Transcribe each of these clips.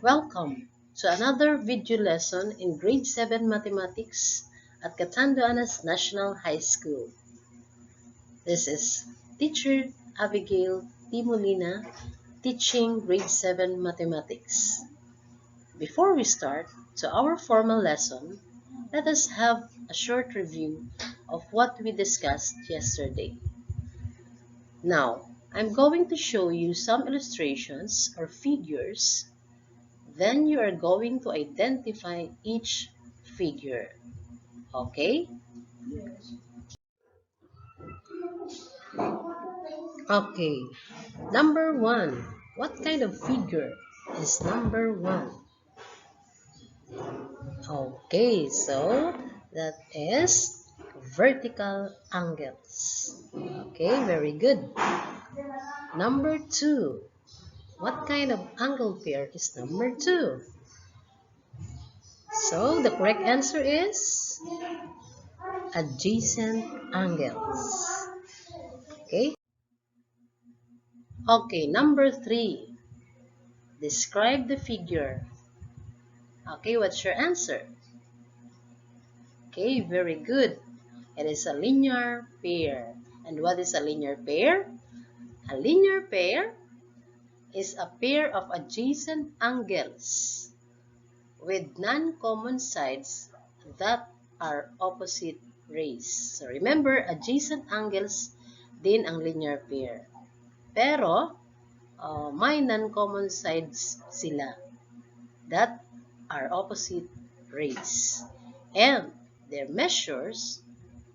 Welcome to another video lesson in Grade 7 Mathematics at Catanduanes National High School. This is Teacher Abigail T. Molina teaching Grade 7 Mathematics. Before we start to our formal lesson, let us have a short review of what we discussed yesterday. Now, I'm going to show you some illustrations or figures. Then you are going to identify each figure. Okay? Okay. Number 1. What kind of figure is number 1? Okay, so that is vertical angles. Okay, very good. Number 2. What kind of angle pair is number 2? So the correct answer is adjacent angles. Okay? Okay, number 3. Describe the figure. Okay, what's your answer? Okay, very good. It is a linear pair. And what is a linear pair? A linear pair is a pair of adjacent angles with non-common sides that are opposite rays. So remember, adjacent angles din ang linear pair. Pero, may non-common sides sila that are opposite rays. And their measures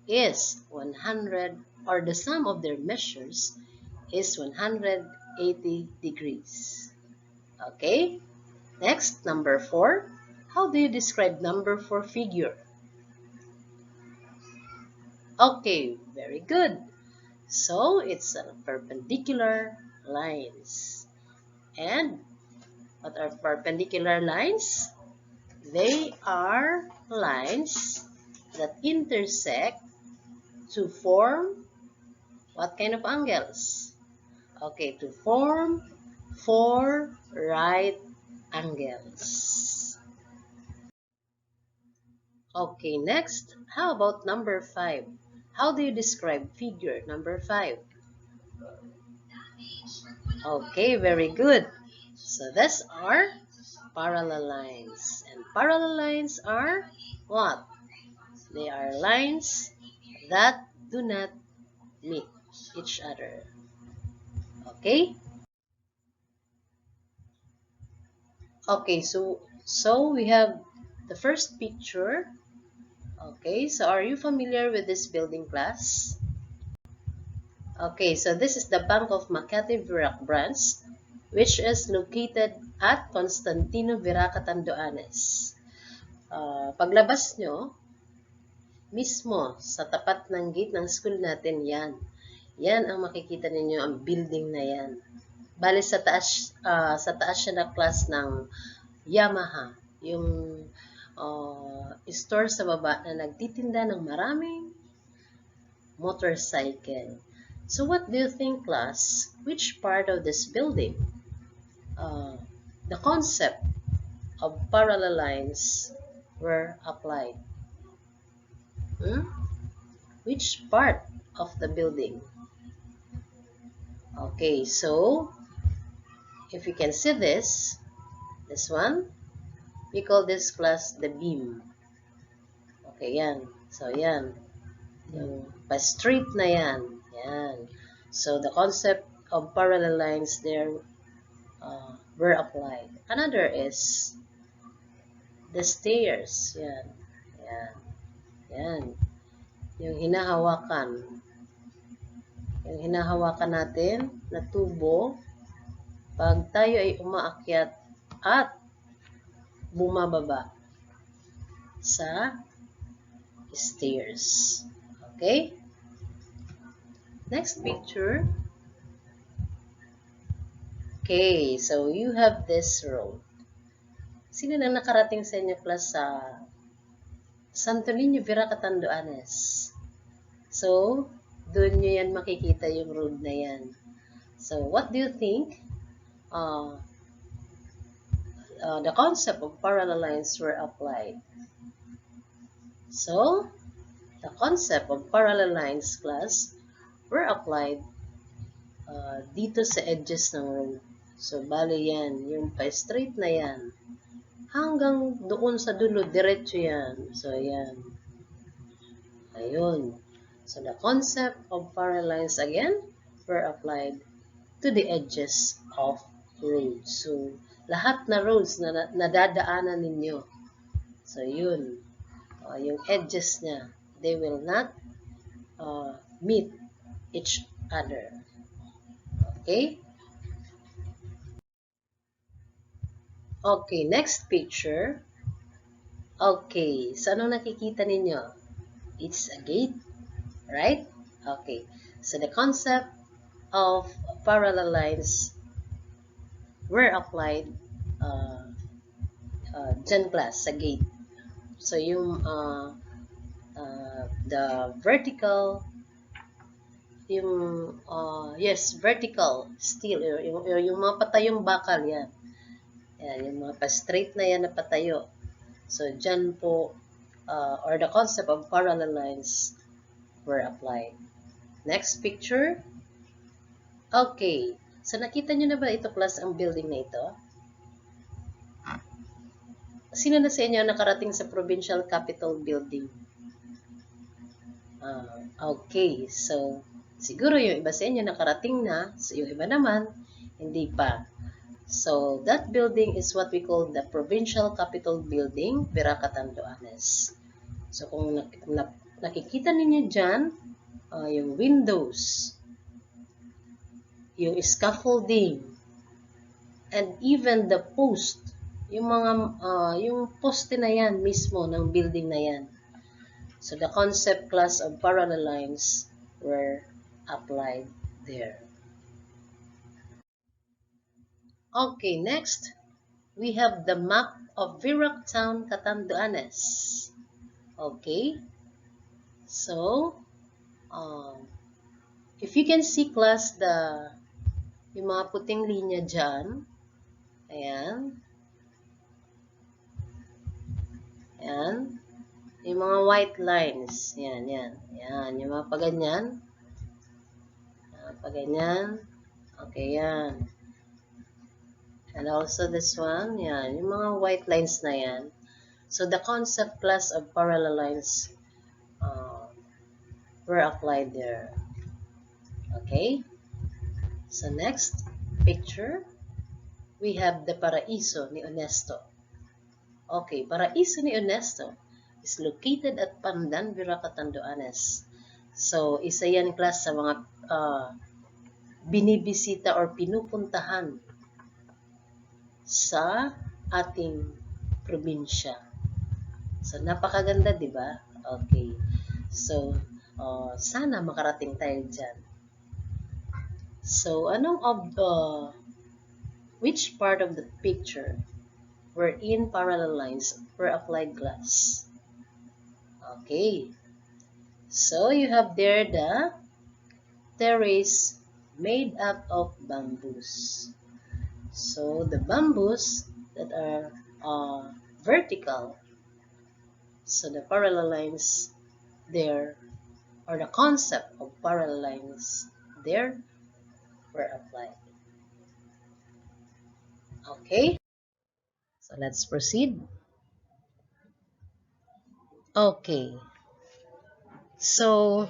is 100, or the sum of their measures is 180 degrees. Okay? Next, number 4. How do you describe number 4 figure? Okay, very good. So, it's a perpendicular lines. And what are perpendicular lines? They are lines that intersect to form what kind of angles? Okay, to form 4 right angles. Okay, next, how about number 5? How do you describe figure number 5? Okay, very good. So these are parallel lines. And parallel lines are what? They are lines that do not meet each other. Okay? Okay, so we have the first picture. Okay, so are you familiar with this building, class? Okay, so this is the Bank of Makati Virac branch, which is located at Constantino Virac, Catanduanes. Paglabas nyo, mismo sa tapat ng gate ng school natin, yan. Yan ang makikita ninyo, ang building na yan. Bale sa taas siya na class ng Yamaha, yung store sa baba na nagtitinda ng maraming motorcycle. So what do you think, class? Which part of this building? The concept of parallel lines were applied. Which part of the building? Okay, so if you can see this one, we call this class the beam. Okay, yan. So, yan. Yung pa-straight na yan. Yan. So, the concept of parallel lines there were applied. Another is the stairs. Yan. Yan. Yan. Yung hinahawakan. Yung hinahawakan natin na tubo pag tayo ay umaakyat at bumababa sa stairs. Okay? Next picture. Okay, so you have this road. Sino na nakarating sa inyo, class, sa Santo Niño, Virac, Catanduanes? So, doon nyo yan makikita yung road na yan. So, what do you think? the concept of parallel lines were applied. So, the concept of parallel lines, class, were applied dito sa edges ng road. So, bali yan, yung pa-straight na yan. Hanggang doon sa dulo, diretso yan. So, yan. Ayun. So, the concept of parallel lines again were applied to the edges of roads. So, lahat na roads na nadadaanan ninyo. So, yun. Yung edges niya, they will not meet each other. Okay? Okay, next picture. Okay, so anong nakikita ninyo? It's a gate, right? Okay, so the concept of parallel lines were applied dyan class sa gate. So yung the vertical, yung vertical steel, yung mga patayong bakal yan. Yan, yung mga pa-straight na yan na patayo. So dyan po or the concept of parallel lines were applied. Next picture. Okay. So, nakita nyo na ba ito class ang building na ito? Sino na sa inyo nakarating sa Provincial Capitol Building? Okay. So, siguro yung iba sa inyo nakarating na. So, yung iba naman, hindi pa. So, that building is what we call the Provincial Capitol Building, Viracatanduanes. So, kung nakikita ninyo dyan, yung windows, yung scaffolding, and even the post, yung mga yung poste na yan mismo ng building na yan. So the concept class of parallel lines were applied there. Okay, next we have the map of Virac Town, Catanduanes. Okay, so if you can see class yung mga puting linya dyan, ayan, ayan, yung mga white lines, yan, yan, yan, yung mga paganyan, paganyan, okay, yan, and also this one, yan, yung mga white lines na yan. So the concept class of parallel lines were applied there. Okay, so next picture, we have the Paraiso ni Honesto. Okay, Paraiso ni Honesto is located at Pandan, Viracatanduanes. So, isa yan class sa mga binibisita or pinupuntahan sa ating probinsya. So, napakaganda, di ba? Okay. So, sana makarating tayo dyan. So, which part of the picture wherein parallel lines were applied glass? Okay. So, you have there the terrace made up of bamboos. So, the bamboos that are vertical, so the parallel lines there, or the concept of parallel lines there, were applied. Okay, so let's proceed. Okay, so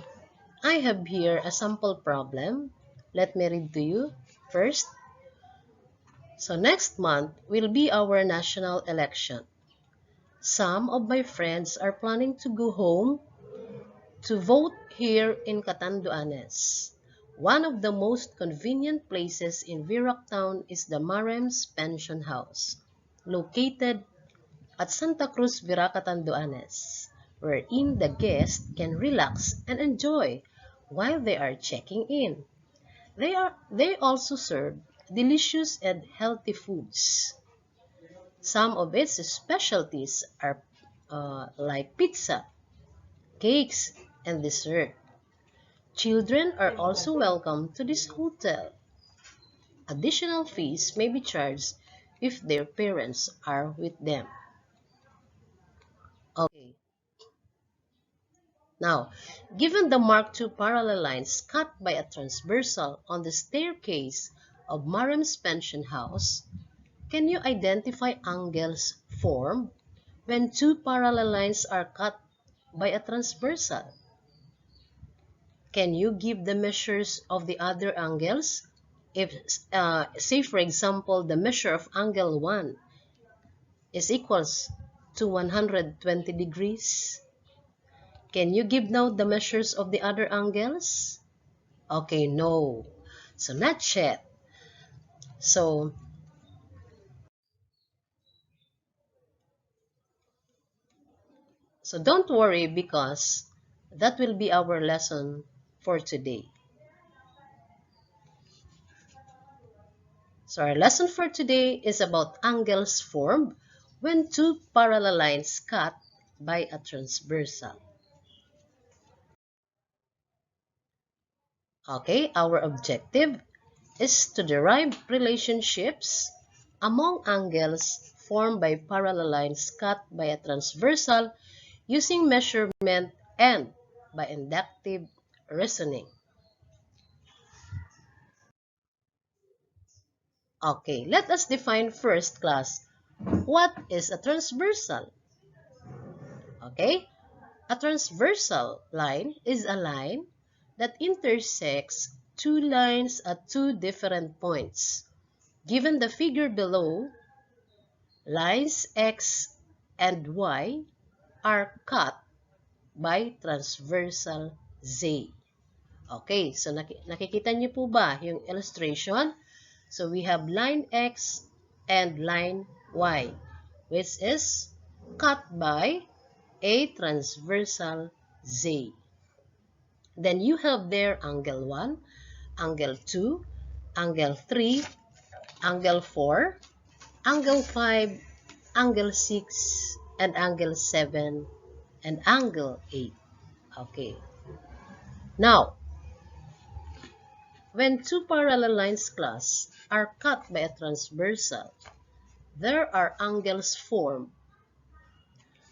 I have here a sample problem. Let me read to you first. So next month will be our national election. Some of my friends are planning to go home to vote here in Catanduanes. One of the most convenient places in Virac Town is the Marems Pension House, located at Santa Cruz, Viracatanduanes, wherein the guests can relax and enjoy while they are checking in. They also serve delicious and healthy foods. Some of its specialties are like pizza, cakes, and dessert. Children are also welcome to this hotel. Additional fees may be charged if their parents are with them. Okay. Now, given the marked two parallel lines cut by a transversal on the staircase of Mariam's pension house, can you identify angles formed when two parallel lines are cut by a transversal? Can you give the measures of the other angles? If, say for example, the measure of angle 1 is equals to 120 degrees, can you give now the measures of the other angles? Okay, no. So not yet. So don't worry because that will be our lesson for today. So our lesson for today is about angles formed when two parallel lines cut by a transversal. Okay, our objective is to derive relationships among angles formed by parallel lines cut by a transversal using measurement and by inductive reasoning. Okay, let us define first, class. What is a transversal? Okay, a transversal line is a line that intersects two lines at two different points. Given the figure below, lines X and Y are cut by transversal Z. Okay, so nakikita niyo po ba yung illustration? So we have line X and line Y, which is cut by a transversal Z. Then you have there angle 1, angle 2, angle 3, angle 4, angle 5, angle 6, and angle 7, and angle 8. Okay. Now, when two parallel lines, class, are cut by a transversal, there are angles formed.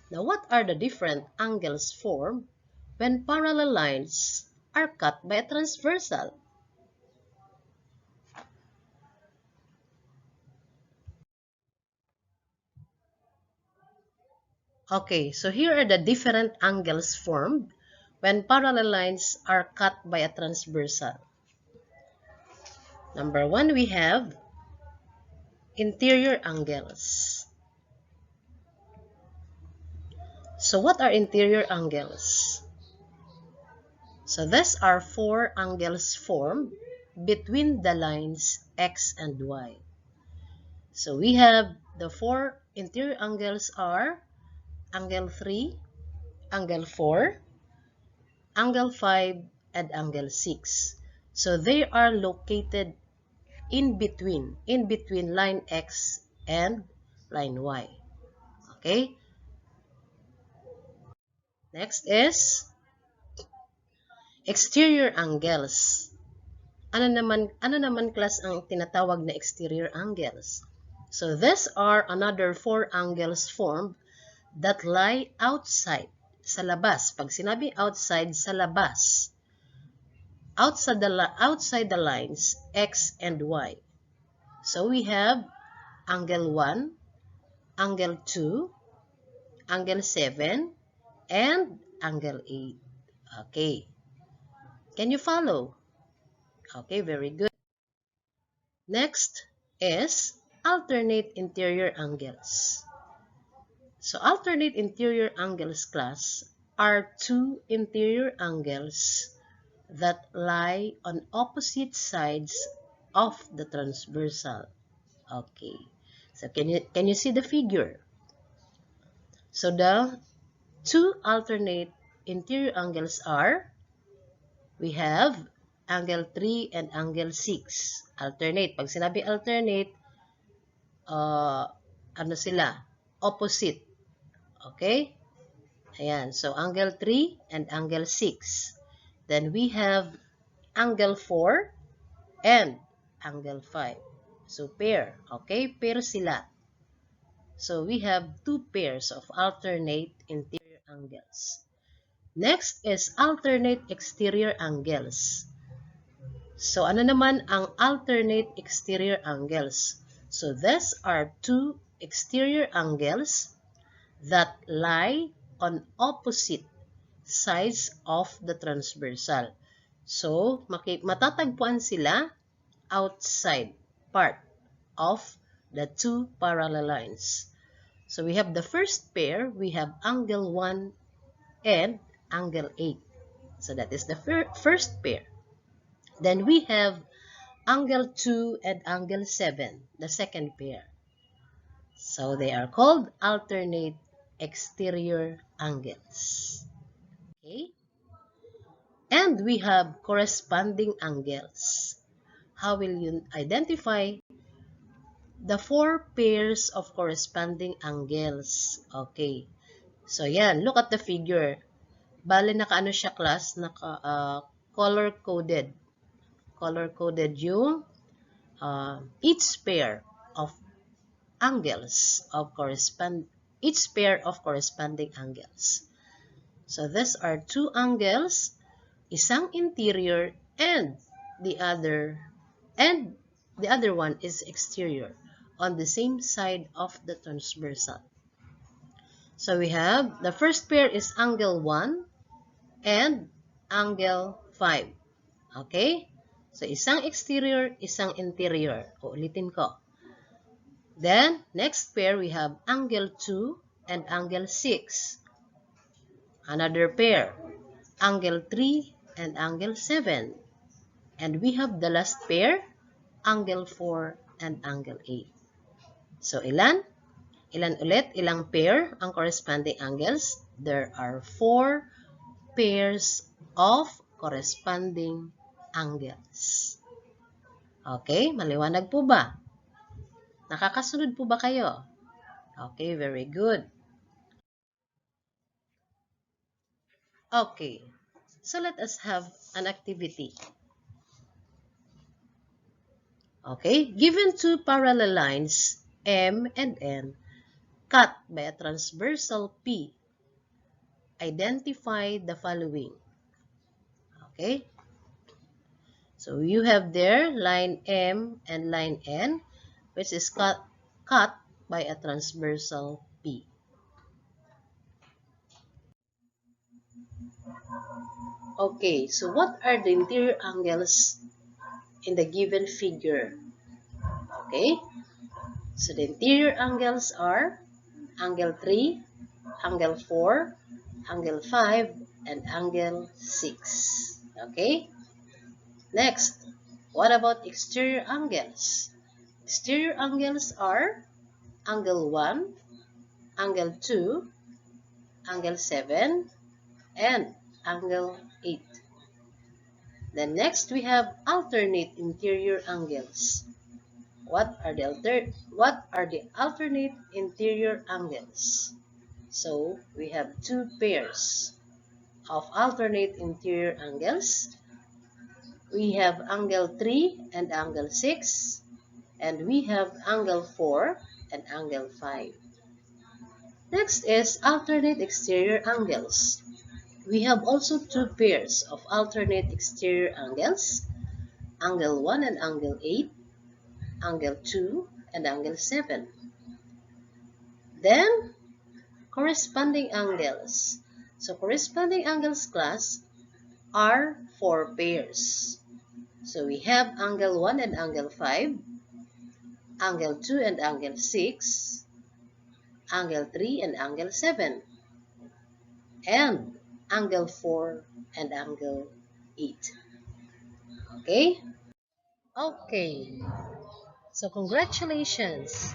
Now, what are the different angles formed when parallel lines are cut by a transversal? Okay, so here are the different angles formed when parallel lines are cut by a transversal. Number 1, we have interior angles. So what are interior angles? So these are four angles formed between the lines X and Y. So we have the four interior angles are angle 3, angle 4, angle 5, and angle 6. So they are located in between line X and line Y. Okay? Next is exterior angles. Ano naman class ang tinatawag na exterior angles? So these are another four angles formed that lie outside, sa labas. Pag sinabi outside, sa labas. Outside the lines X and Y. So we have angle 1, angle 2, angle 7, and angle 8. Okay. Can you follow? Okay, very good. Next is alternate interior angles. So alternate interior angles, class, are two interior angles that lie on opposite sides of the transversal. Okay. So can you see the figure? So the two alternate interior angles are, we have angle 3 and angle 6. Alternate. Pag sinabi alternate, ano sila? Opposite. Okay? Ayan. So, angle 3 and angle 6. Then we have angle 4 and angle 5. So, pair. Okay, pair sila. So, we have two pairs of alternate interior angles. Next is alternate exterior angles. So, ano naman ang alternate exterior angles? So, these are two exterior angles that lie on opposite sides of the transversal. So, matatagpuan sila outside part of the two parallel lines. So, we have the first pair, we have angle 1 and angle 8. So, that is the first pair. Then we have angle 2 and angle 7, the second pair. So they are called alternate exterior angles. Okay? And we have corresponding angles. How will you identify the four pairs of corresponding angles? Okay. So yan, look at the figure. Bale nakaano siya class, color-coded. Color-coded yung each pair of angles of each pair of corresponding angles. So these are two angles, isang interior and the other one is exterior on the same side of the transversal. So we have the first pair is angle 1 and angle 5. Okay? So isang exterior, isang interior. Uulitin ko. Then, next pair, we have angle 2 and angle 6. Another pair, angle 3 and angle 7. And we have the last pair, angle 4 and angle 8. So, ilan? Ilan ulit? Ilang pair ang corresponding angles? There are 4 pairs of corresponding angles. Okay, maliwanag po ba? Nakakasunod po ba kayo? Okay, very good. Okay, so let us have an activity. Okay, given two parallel lines, M and N, cut by a transversal P, identify the following. Okay, so you have there line M and line N, which is cut by a transversal P. Okay, so what are the interior angles in the given figure? Okay, so the interior angles are angle 3, angle 4, angle 5, and angle 6. Okay? Next, what about exterior angles? Exterior angles are angle 1, angle 2, angle 7, and angle 8. Then next, we have alternate interior angles. What are the alternate interior angles? So, we have two pairs of alternate interior angles. We have angle 3 and angle 6, and we have angle 4 and angle 5. Next is alternate exterior angles. We have also two pairs of alternate exterior angles, angle 1 and angle 8, angle 2 and angle 7. Then, corresponding angles. So, corresponding angles class are four pairs. So, we have angle 1 and angle 5, angle 2 and angle 6, angle 3 and angle 7, and angle 4 and angle 8. Okay? Okay. So, congratulations.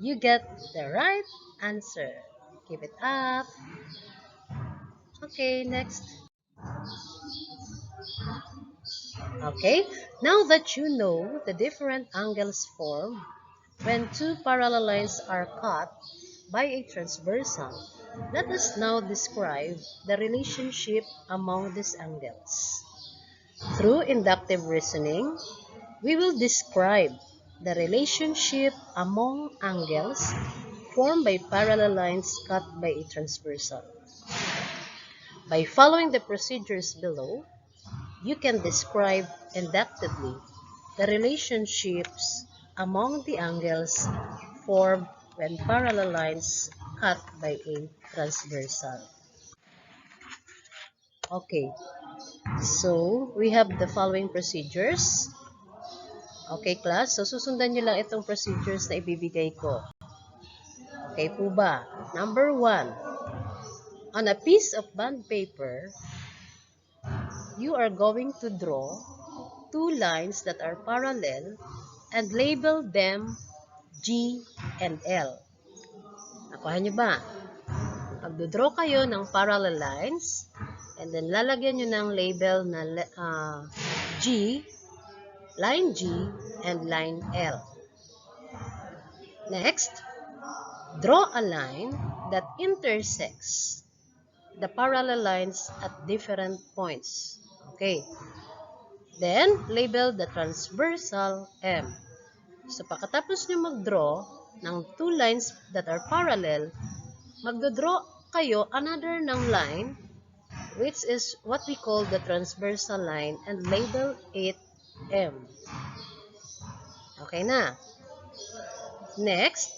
You get the right answer. Keep it up. Okay, next. Okay, now that you know the different angles formed when two parallel lines are cut by a transversal, let us now describe the relationship among these angles. Through inductive reasoning, we will describe the relationship among angles formed by parallel lines cut by a transversal. By following the procedures below, you can describe inductively the relationships among the angles formed when parallel lines cut by a transversal. Okay, so we have the following procedures. Okay, class? So, susundan nyo lang itong procedures na ibibigay ko. Okay po ba? Number 1. On a piece of bond paper, you are going to draw two lines that are parallel and label them G and L. Nakuha nyo ba? Magdodraw kayo ng parallel lines and then lalagyan nyo ng label na G, line G, and line L. Next, draw a line that intersects the parallel lines at different points. Okay. Then, label the transversal M. So, pagkatapos nyo mag-draw ng two lines that are parallel, magdodraw kayo another ng line which is what we call the transversal line and label it M. Okay na. Next,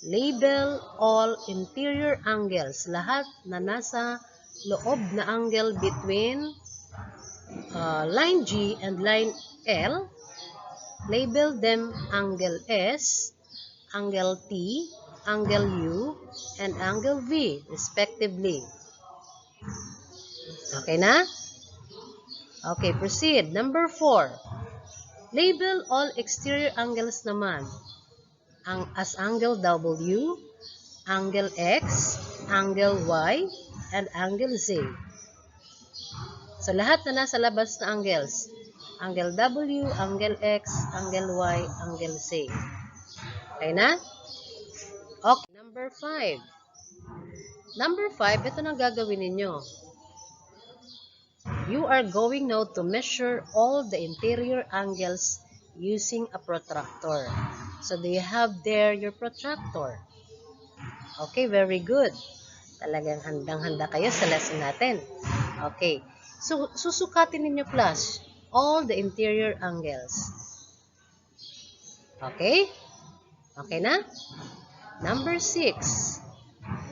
label all interior angles. Lahat na nasa loob na angle between line G and line L. Label them angle S, angle T, angle U, and angle V, respectively. Okay na? Okay, proceed. Number 4. Label all exterior angles naman as angle W, angle X, angle Y, and angle Z. So, lahat na nasa labas na angles. Angle W, angle X, angle Y, angle Z. Okay na? Okay, number 5. Number 5, ito na gagawin ninyo. You are going now to measure all the interior angles using a protractor. So, do you have there your protractor? Okay, very good. Talagang handang-handa kayo sa lesson natin. Okay. So, susukatin ninyo class all the interior angles. Okay? Okay na? Number 6.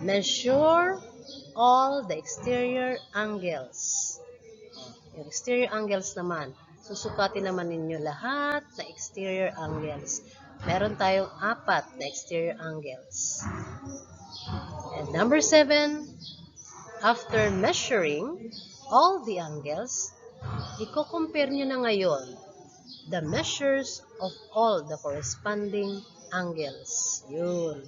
Measure all the exterior angles. Yung exterior angles naman, susukatin naman ninyo lahat na exterior angles. Meron tayong 4 na exterior angles. And number 7, after measuring all the angles, i-compare nyo na ngayon the measures of all the corresponding angles. Yun.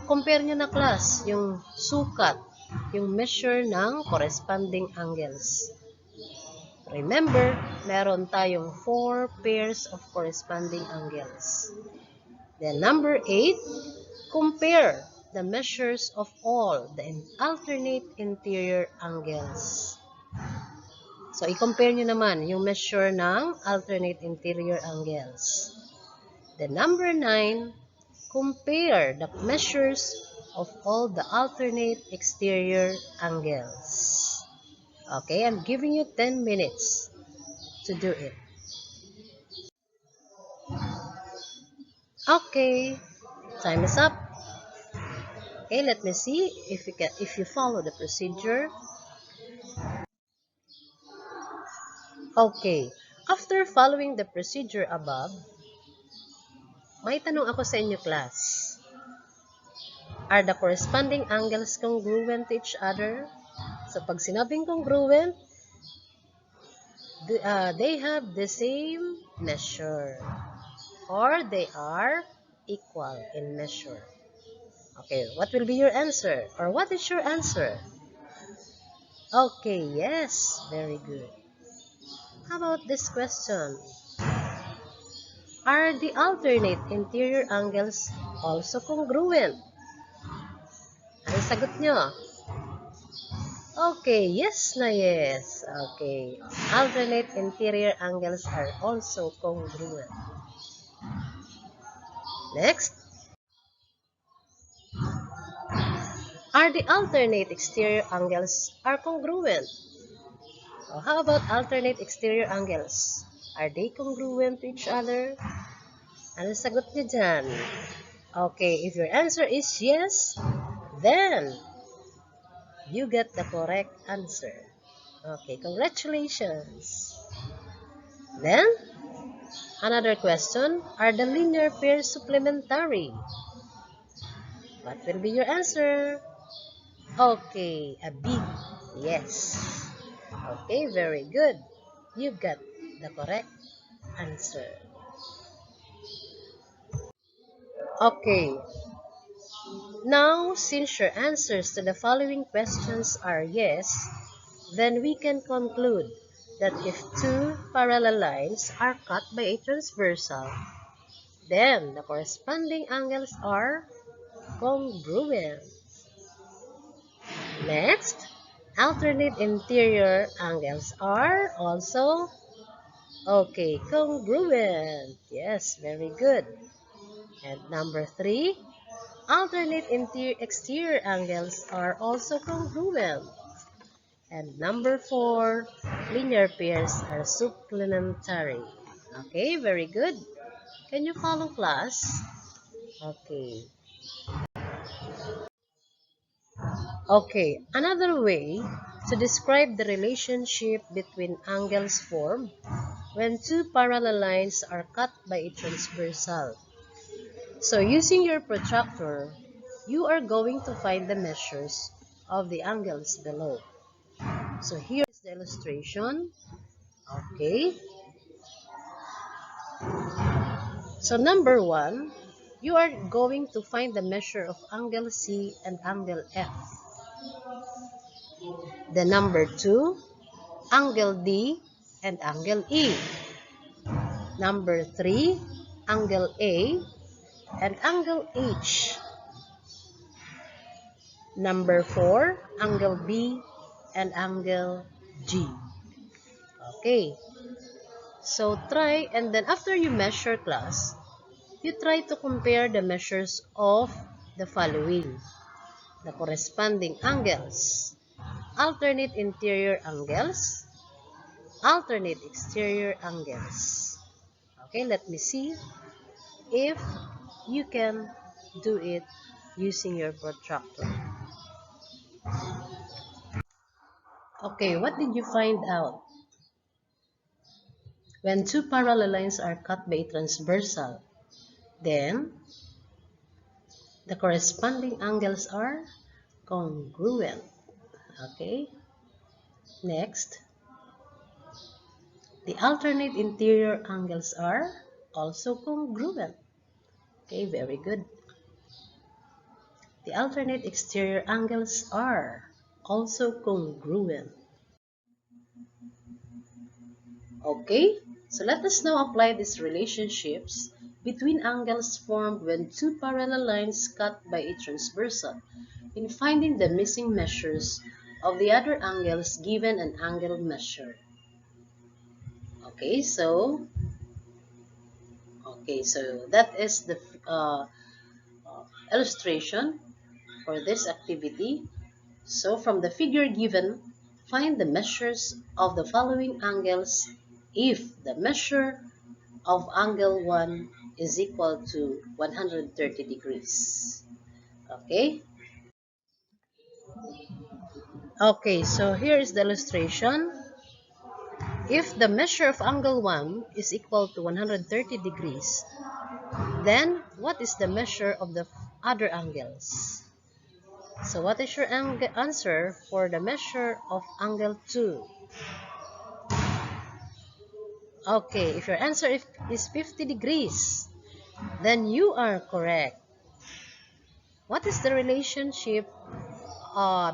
Compare nyo na class yung sukat, yung measure ng corresponding angles. Remember, meron tayong 4 pairs of corresponding angles. Then number 8, compare the measures of all the alternate interior angles. So, i-compare nyo naman yung measure ng alternate interior angles. Then number 9, compare the measures of all the alternate exterior angles. Okay, I'm giving you 10 minutes to do it. Okay, time is up. Okay, let me see if you follow the procedure. Okay, after following the procedure above, may tanong ako sa inyo class. Are the corresponding angles congruent to each other? So, pag sinabing congruent, they have the same measure or they are equal in measure. Okay, what will be your answer? Or what is your answer? Okay, yes, very good. How about this question? Are the alternate interior angles also congruent? Ano sagot nyo? Okay, yes na yes. Okay, alternate interior angles are also congruent. Next, are the alternate exterior angles are congruent? So how about alternate exterior angles? Are they congruent to each other? Ano sagot niyo dyan? Okay, if your answer is yes, then you get the correct answer. Okay, congratulations. Then, another question, are the linear pairs supplementary? What will be your answer? Okay, a B. Yes. Okay, very good. You got the correct answer. Okay, now since your answers to the following questions are yes, then we can conclude that if two parallel lines are cut by a transversal, then the corresponding angles are congruent. Next, alternate interior angles are also congruent. Yes, very good. And number 3, alternate exterior angles are also congruent. And number 4, linear pairs are supplementary. Okay, very good. Can you follow class? Okay. Okay, another way to describe the relationship between angles formed when two parallel lines are cut by a transversal. So using your protractor, you are going to find the measures of the angles below. So here is the illustration. Okay. So number 1, you are going to find the measure of angle C and angle F. The number 2, angle D and angle E. Number 3, angle A and angle H. Number 4, angle B and angle G. Okay. So try, and then after you measure class, you try to compare the measures of the following. The corresponding angles. Alternate interior angles. Alternate exterior angles. Okay, let me see if you can do it using your protractor. Okay, what did you find out? When two parallel lines are cut by a transversal, then the corresponding angles are congruent. Okay, next, the alternate interior angles are also congruent. Okay, very good. The alternate exterior angles are also congruent. Okay, so let us now apply these relationships between angles formed when two parallel lines cut by a transversal in finding the missing measures of the other angles given an angle measure. Okay, so that is the illustration for this activity. So from the figure given, find the measures of the following angles if the measure of angle 1 is equal to 130 degrees. Okay? Okay, so here is the illustration. If the measure of angle 1 is equal to 130 degrees, then what is the measure of the other angles? So what is your answer for the measure of angle 2? Okay, if your answer is 50 degrees, then you are correct. What is the relationship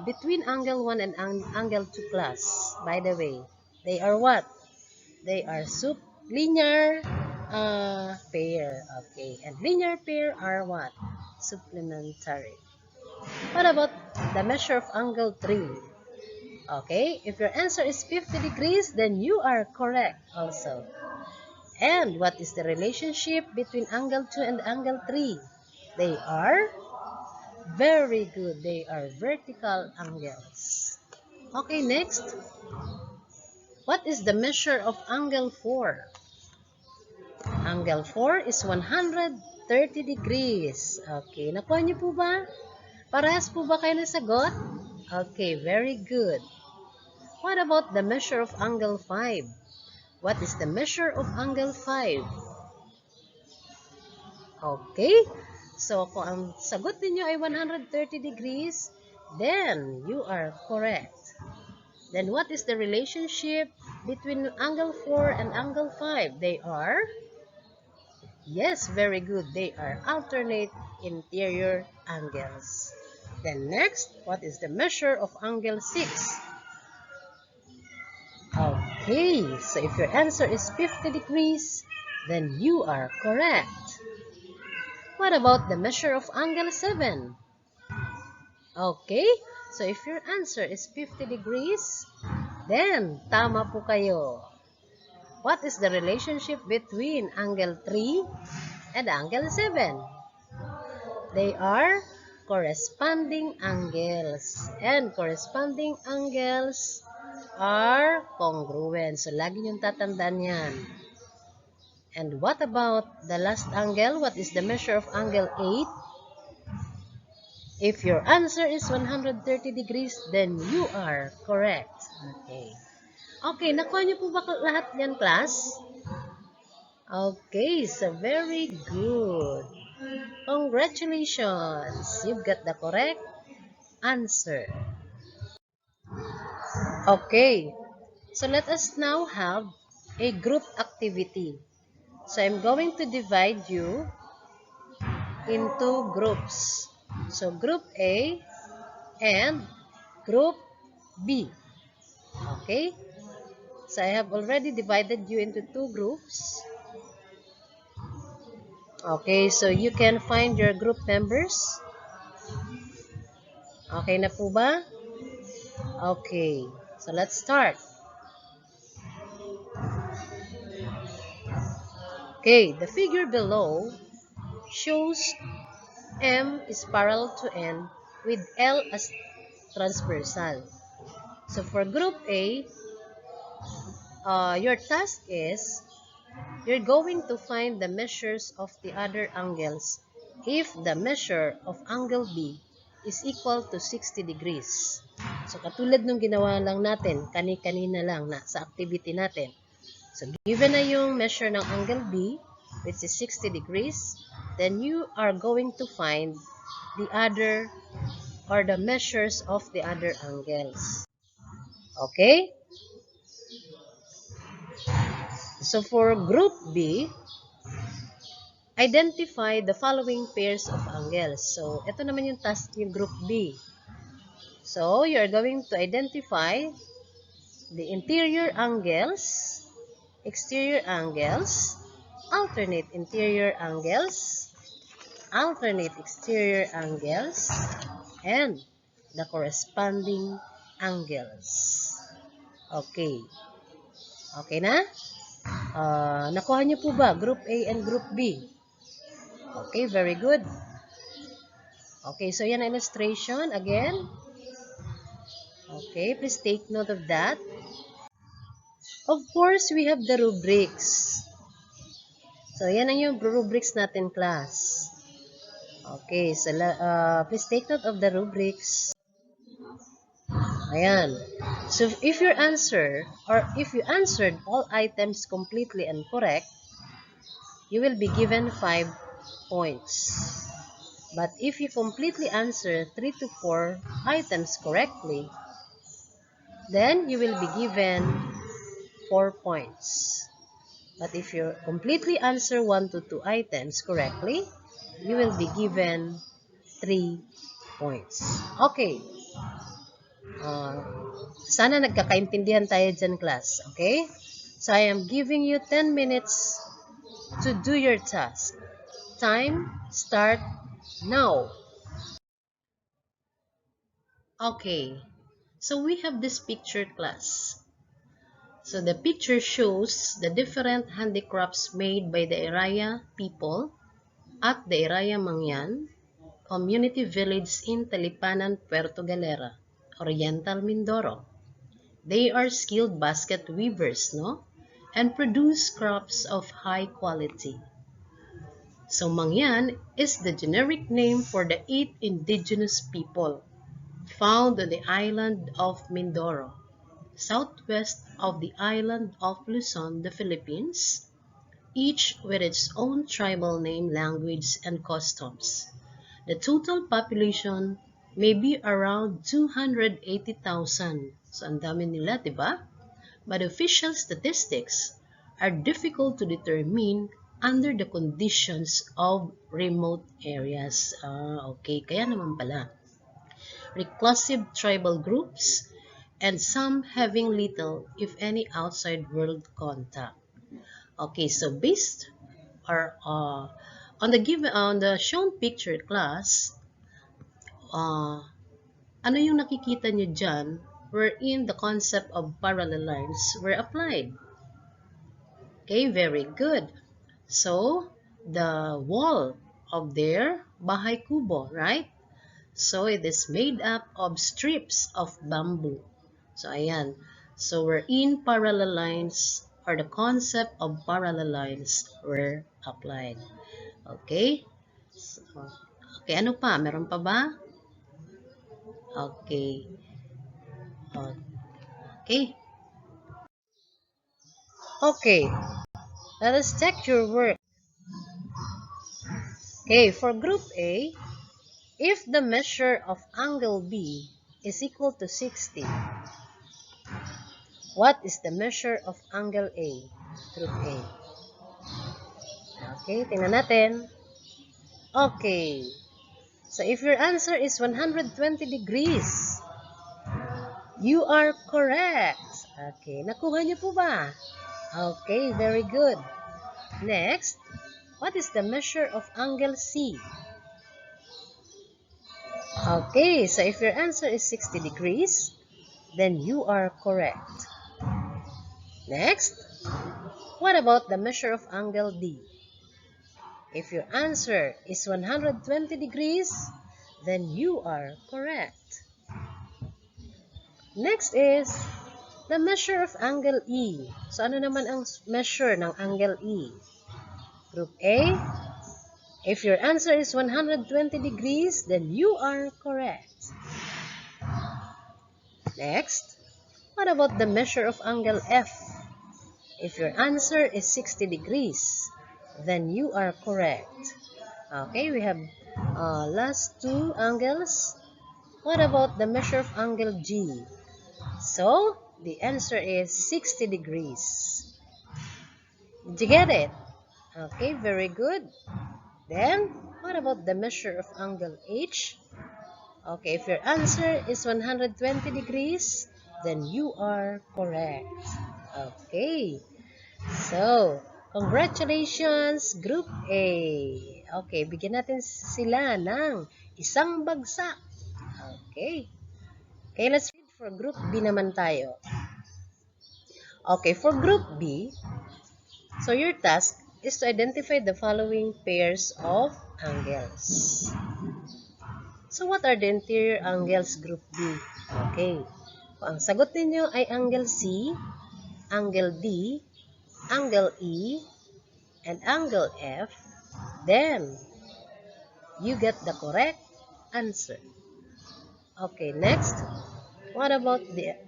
between angle 1 and angle 2 class? By the way, they are what? They are linear pair. Okay, and linear pair are what? Supplementary. What about the measure of angle 3? Okay, if your answer is 50 degrees, then you are correct also. And what is the relationship between angle 2 and angle 3? They are very good. They are vertical angles. Okay, next. What is the measure of angle 4? Angle 4 is 130 degrees. Okay, nakuha niyo po ba? Parehas po ba kayo ng sagot? Okay, very good. What about the measure of angle 5? What is the measure of angle 5? Okay, so kung ang sagot ninyo ay 130 degrees, then you are correct. Then what is the relationship between angle 4 and angle 5? They are, yes, very good. They are alternate interior angles. Then next, what is the measure of angle 6? Okay, so if your answer is 50 degrees, then you are correct. What about the measure of angle 7? Okay, so if your answer is 50 degrees, then tama po kayo. What is the relationship between angle 3 and angle 7? They are corresponding angles. And corresponding angles are congruent. So, lagi niyong tatandaan yan. And what about the last angle? What is the measure of angle 8? If your answer is 130 degrees, then you are correct. Okay. Okay, nakuha niyo po ba lahat yan, class? Okay, so very good. Congratulations! You've got the correct answer. Okay, so let us now have a group activity. So I'm going to divide you into groups. So group A and group B. Okay, so I have already divided you into two groups. Okay, so you can find your group members. Okay na po ba? Okay, so let's start. Okay, the figure below shows M is parallel to N with L as transversal. So for group A, your task is you're going to find the measures of the other angles if the measure of angle B is equal to 60 degrees. So katulad nung ginawa lang natin, kani-kanina lang na sa activity natin. So, given na yung measure ng angle B, which is 60 degrees, then you are going to find the other or the measures of the other angles. Okay? So, for group B, identify the following pairs of angles. So, ito naman yung task yung group B. So, you're going to identify the interior angles, exterior angles, alternate interior angles, alternate exterior angles, and the corresponding angles. Okay. Okay na? Nakuha niyo po ba? Group A and Group B. Okay, very good. Okay, so yan ang illustration again. Okay, please take note of that. Of course, we have the rubrics. So, yan ang yung rubrics natin, class. Okay, so please take note of the rubrics. Ayan. So, if your answer, or if you answered all items completely and correct, you will be given 5 points. But if you completely answer 3 to 4 items correctly, then you will be given 4 points. But if you completely answer 1 to 2 items correctly, you will be given 3 points. Okay. Sana nagkakaintindihan tayo dyan, class. Okay? So, I am giving you 10 minutes to do your task. Time, start now. Okay. So, we have this picture, class. So the picture shows the different handicrafts made by the Iraya people at the Iraya Mangyan community village in Talipanan, Puerto Galera, Oriental Mindoro. They are skilled basket weavers, no? And produce crafts of high quality. So Mangyan is the generic name for the 8 indigenous people found on the island of Mindoro, southwest of the island of Luzon, the Philippines, each with its own tribal name, language, and customs. The total population may be around 280,000. So, ang dami nila, diba? But official statistics are difficult to determine under the conditions of remote areas. Okay, kaya naman pala. Reclusive tribal groups and some having little, if any, outside world contact. Okay, so based or on the shown picture class, ano yung nakikita nyo dyan wherein the concept of parallel lines were applied? Okay, very good. So, the wall of their bahay kubo, right? So, it is made up of strips of bamboo. So, ayan. So, wherein parallel lines or the concept of parallel lines were applied. Okay? So, okay, ano pa? Meron pa ba? Okay. Okay. Okay. Let us check your work. Okay, for group A, if the measure of angle B is equal to 60, what is the measure of angle A? Group A. Okay, tingnan natin. Okay. So if your answer is 120 degrees, you are correct. Okay, nakuha niyo po ba? Okay, very good. Next, what is the measure of angle C? Okay, so if your answer is 60 degrees, then you are correct. Next, what about the measure of angle D? If your answer is 120 degrees, then you are correct. Next is the measure of angle E. So ano naman ang measure ng angle E? Group A, if your answer is 120 degrees, then you are correct. Next, what about the measure of angle F? If your answer is 60 degrees, then you are correct. Okay, we have last two angles. What about the measure of angle G? So, the answer is 60 degrees. Did you get it? Okay, very good. Then, what about the measure of angle H? Okay, if your answer is 120 degrees, then you are correct. Okay. So, congratulations, Group A. Okay, bigyan natin sila ng isang bagsak. Okay. Okay, let's read for Group B naman tayo. Okay, for Group B, so your task is to identify the following pairs of angles. So, what are the interior angles, Group B? Okay. Kung ang sagot ninyo ay angle C, angle D, angle E, and angle F, then you get the correct answer. Okay, next. What about the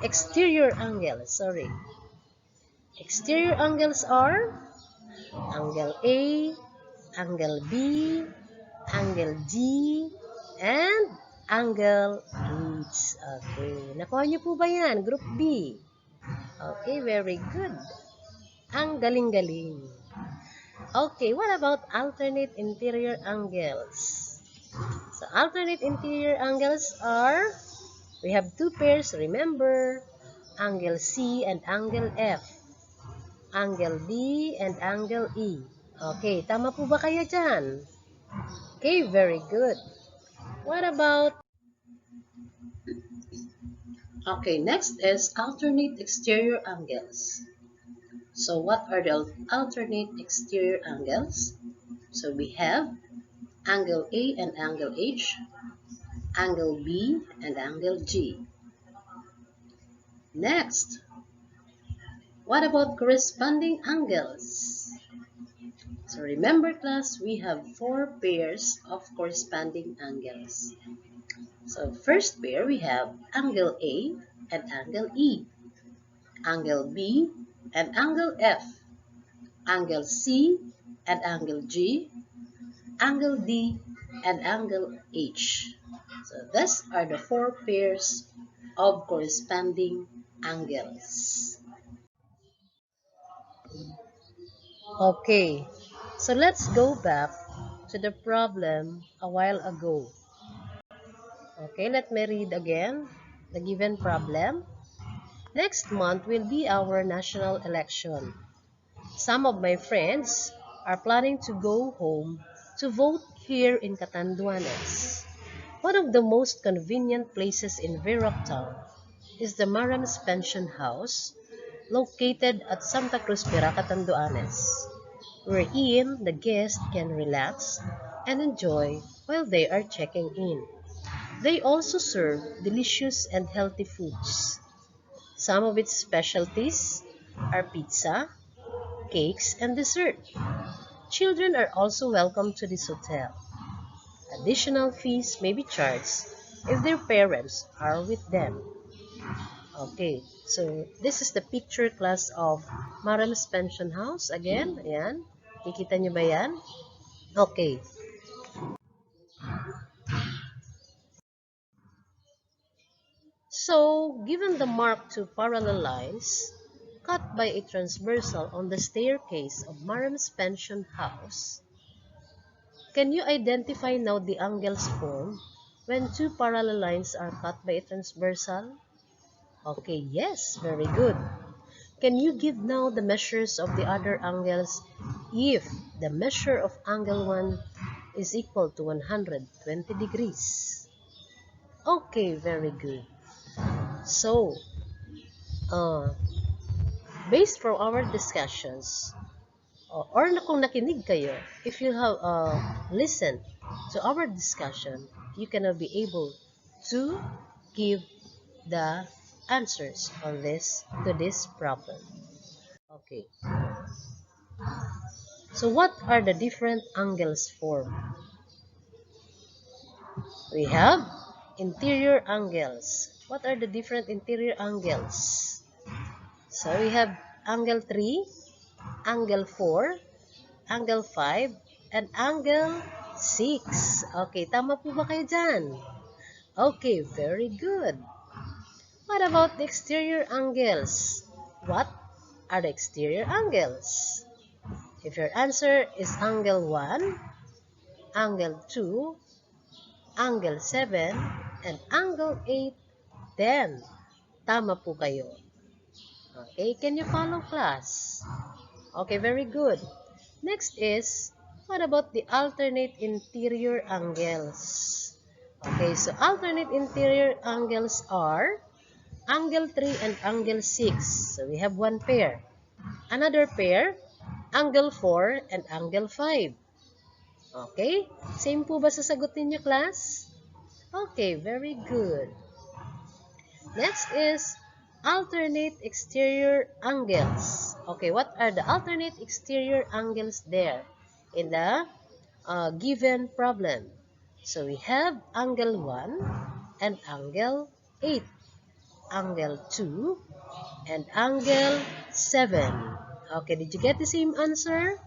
exterior angles? Sorry. Exterior angles are angle A, angle B, angle D, and angle H. Okay. Nakuha niyo po ba yan? Group B. Okay, very good. Ang galing-galing. Okay, what about alternate interior angles? So, alternate interior angles are, we have two pairs, remember, angle C and angle F, angle D and angle E. Okay, tama po ba kayo dyan? Okay, very good. What about Okay, next is alternate exterior angles. So what are the alternate exterior angles? So we have angle A and angle H, angle B and angle G. Next, what about corresponding angles? So remember class, we have 4 pairs of corresponding angles. So first pair we have angle A and angle E, angle B and angle F, angle C and angle G, angle D and angle H. So these are the 4 pairs of corresponding angles. Okay, so let's go back to the problem a while ago. Okay, let me read again the given problem. Next month will be our national election. Some of my friends are planning to go home to vote here in Catanduanes. One of the most convenient places in Verac Town is the Maram's Pension House, located at Santa Cruz Pira, Catanduanes, wherein the guests can relax and enjoy while they are checking in. They also serve delicious and healthy foods. Some of its specialties are pizza, cakes, and dessert. Children are also welcome to this hotel. Additional fees may be charged if their parents are with them. Okay, so this is the picture class of Maram's Pension House. Again, ayan. Kikita nyo ba yan? Okay. So, given the marked 2 parallel lines cut by a transversal on the staircase of Maram's Pension House, can you identify now the angles formed when 2 parallel lines are cut by a transversal? Okay, yes, very good. Can you give now the measures of the other angles if the measure of angle 1 is equal to 120 degrees? Okay, very good. So, uh, based from our discussions, or kung nakinig kayo, if you have listened to our discussion, you can now be able to give the answers on this problem. Okay. So what are the different angles formed? We have interior angles. What are the different interior angles? So we have angle 3, angle 4, angle 5, and angle 6. Okay, tama po ba kayo dyan? Okay, very good. What about the exterior angles? What are the exterior angles? If your answer is angle 1, angle 2, angle 7, and angle 8, then tama po kayo. Okay, can you follow class? Okay, very good. Next is, what about the alternate interior angles? Okay, so alternate interior angles are angle 3 and angle 6. So we have one pair. Another pair, angle 4 and angle 5. Okay, same po ba sa sagot ninyo, class? Okay, very good. Next is alternate exterior angles. Okay, what are the alternate exterior angles there in the given problem? So we have angle 1 and angle 8, angle 2 and angle 7. Okay, did you get the same answer?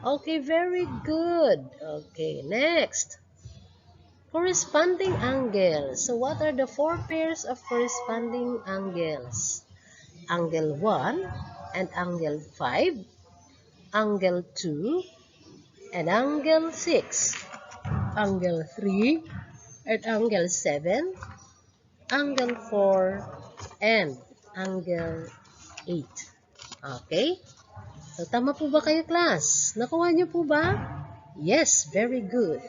Okay, very good. Okay, next. Corresponding angles. So what are the 4 pairs of corresponding angles? Angle 1 and angle 5, angle 2 and angle 6, angle 3 and angle 7, angle 4 and angle 8. Okay? So tama po ba kayo, class? Nakuha niyo po ba? Yes, very good.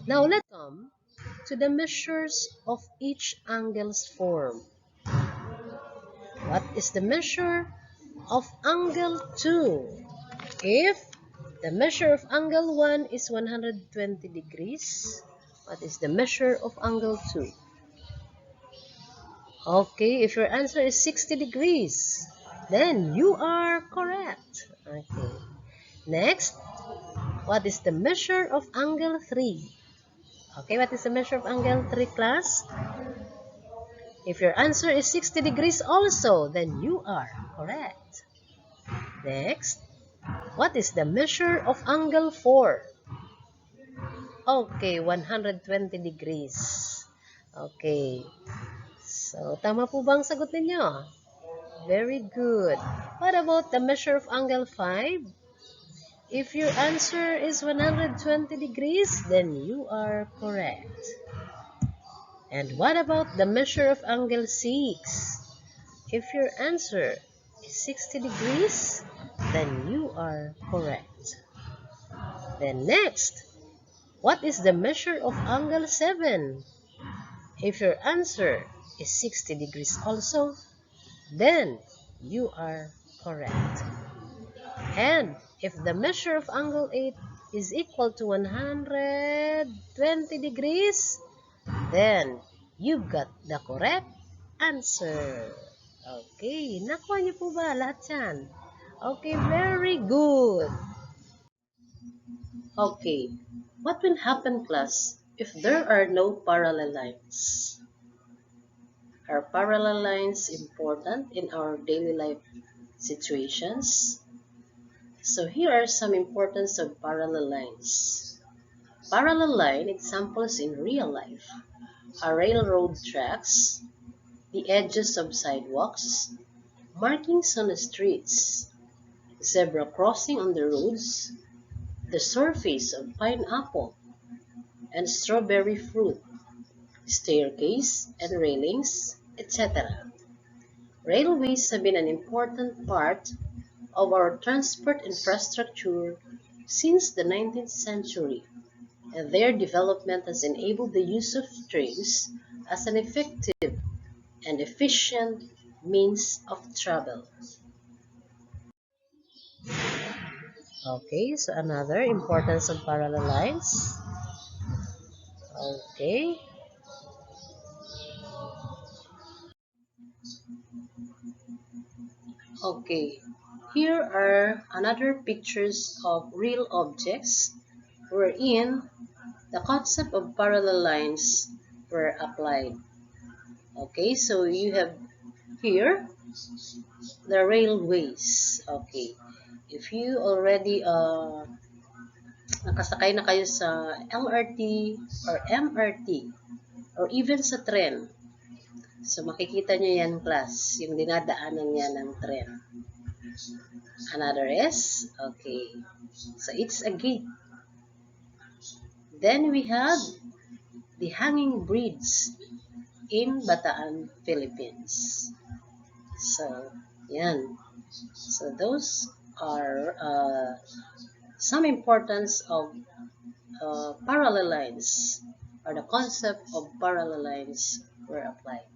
Now let's come to the measures of each angle's form. What is the measure of angle 2? If the measure of angle 1 is 120 degrees, what is the measure of angle 2? Okay, if your answer is 60 degrees, then you are correct. Okay. Next, what is the measure of angle 3? Okay, what is the measure of angle 3, class? If your answer is 60 degrees also, then you are correct. Next, what is the measure of angle 4? Okay, 120 degrees. Okay. So, tama po bang sagot ninyo? Very good. What about the measure of angle 5? If your answer is 120 degrees, then you are correct. And what about the measure of angle 6? If your answer is 60 degrees, then you are correct. Then next, what is the measure of angle 7? If your answer is 60 degrees also, then you are correct. And if the measure of angle 8 is equal to 120 degrees, then you got the correct answer. Okay, nakuha niyo po ba lahat yan? Okay, very good. Okay, what will happen, class, if there are no parallel lines? Are parallel lines important in our daily life situations? So here are some importance of parallel lines. Parallel line examples in real life are railroad tracks, the edges of sidewalks, markings on the streets, zebra crossing on the roads, the surface of pineapple and strawberry fruit, staircase and railings, etc. Railways have been an important part of our transport infrastructure since the 19th century, and their development has enabled the use of trains as an effective and efficient means of travel. Okay, so another importance of parallel lines. Okay, okay. Here are another pictures of real objects wherein the concept of parallel lines were applied. Okay, so you have here the railways. Okay, if you already nakasakay na kayo sa LRT or MRT or even sa tren, so makikita nyo yan, class, yung dinadaanan niya ng tren. Another is, okay, so it's a gate. Then we have the hanging bridge in Bataan, Philippines. So, yan. So, those are some importance of parallel lines, or the concept of parallel lines were applied.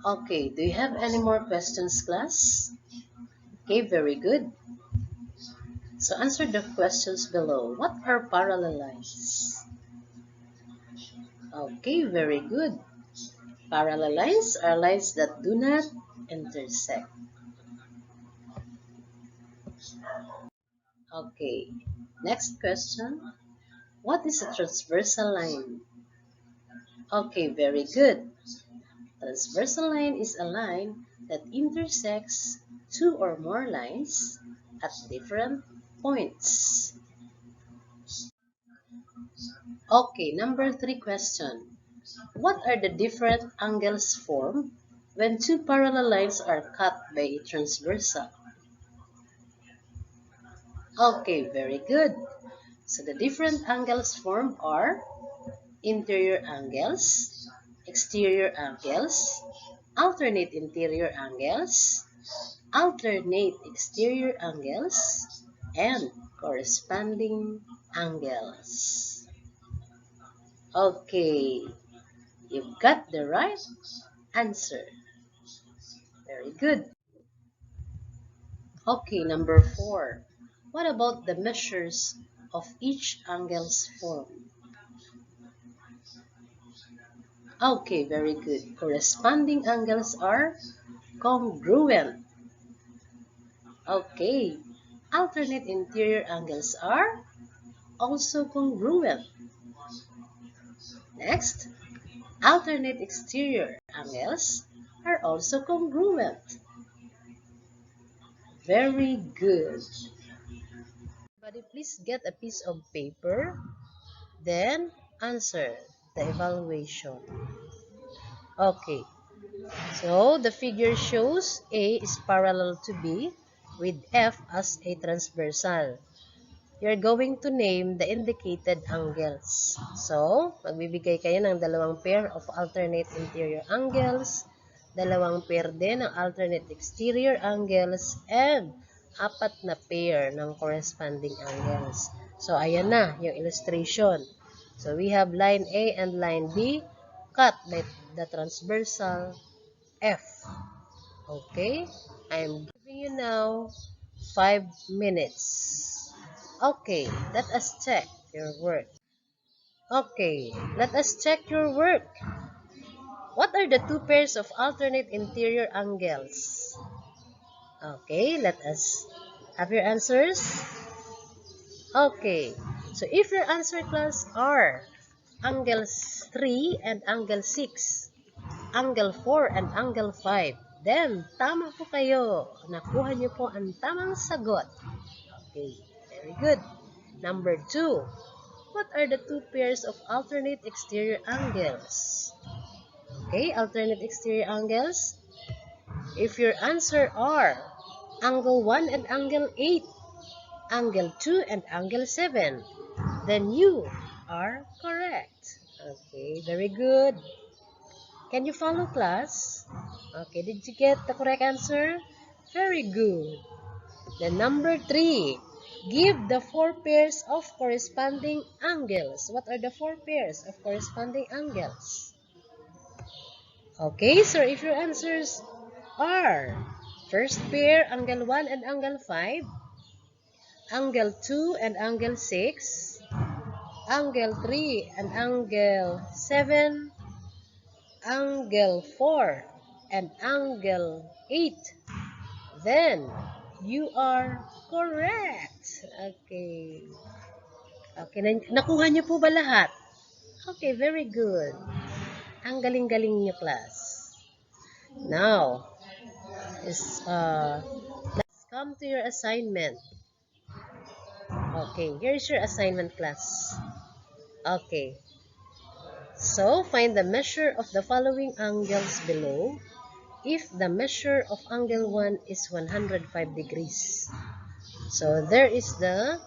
Okay, do you have any more questions, class? Okay, very good. So answer the questions below. What are parallel lines? Okay, very good. Parallel lines are lines that do not intersect. Okay, next question. What is a transversal line? Okay, very good. Transversal line is a line that intersects two or more lines at different points. Okay, number 3 question. What are the different angles formed when two parallel lines are cut by a transversal? Okay, very good. So the different angles formed are interior angles, exterior angles, alternate interior angles, alternate exterior angles, and corresponding angles. Okay, You've got the right answer. Very good. Okay, number 4. What about the measures of each angle's form? Okay, very good. Corresponding angles are congruent. Okay. Alternate interior angles are also congruent. Next, alternate exterior angles are also congruent. Very good. Everybody, please get a piece of paper, then answer the evaluation. Okay, so the figure shows A is parallel to B with F as a transversal. You're going to name the indicated angles. So, magbibigay kayo ng dalawang pair of alternate interior angles, dalawang pair din ng alternate exterior angles, and apat na pair ng corresponding angles. So, ayan na yung illustration. So, we have line A and line B cut by the transversal F. Okay? I'm giving you now 5 minutes. Okay, let us check your work. Okay, let us check your work. What are the two pairs of alternate interior angles? Okay, let us have your answers. Okay, so if your answer class are angles 3 and angle 6, angle 4 and angle 5, then tama po kayo. Nakuha niyo po ang tamang sagot. Okay, very good. Number 2. What are the two pairs of alternate exterior angles? Okay, alternate exterior angles. If your answer are angle 1 and angle 8, angle 2 and angle 7, then you are correct. Okay, very good. Can you follow, class? Okay, did you get the correct answer? Very good. Then number 3. Give the four pairs of corresponding angles. What are the four pairs of corresponding angles? Okay, so if your answers are first pair, angle 1 and angle 5, angle 2 and angle 6, angle 3 and angle 7, angle 4 and angle 8, then you are correct. Okay. Okay, nakuha niyo po ba lahat? Okay, very good. Ang galing-galing niyo, class. Now, let's come to your assignment. Okay, here's your assignment, class. Okay. So, find the measure of the following angles below if the measure of angle 1 is 105 degrees. So, there is the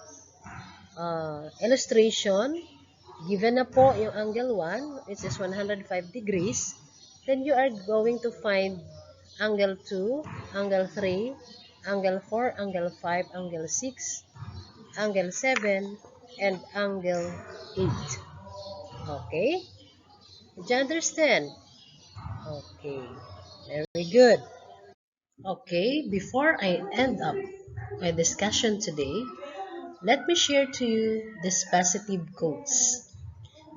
illustration. Given na po yung angle 1, which is 105 degrees, then you are going to find angle 2, angle 3, angle 4, angle 5, angle 6, angle 7, and angle 8. Okay? Did you understand? Okay. Very good. Okay, before I end up my discussion today, let me share to you these positive quotes.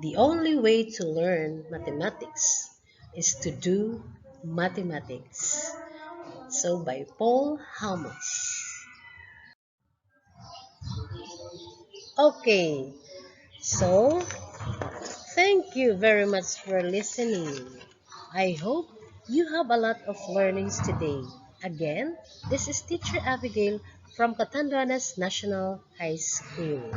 The only way to learn mathematics is to do mathematics. So by Paul Halmos. Okay, so thank you very much for listening. I hope you have a lot of learnings today. Again, this is Teacher Abigail from Catanduanes National High School.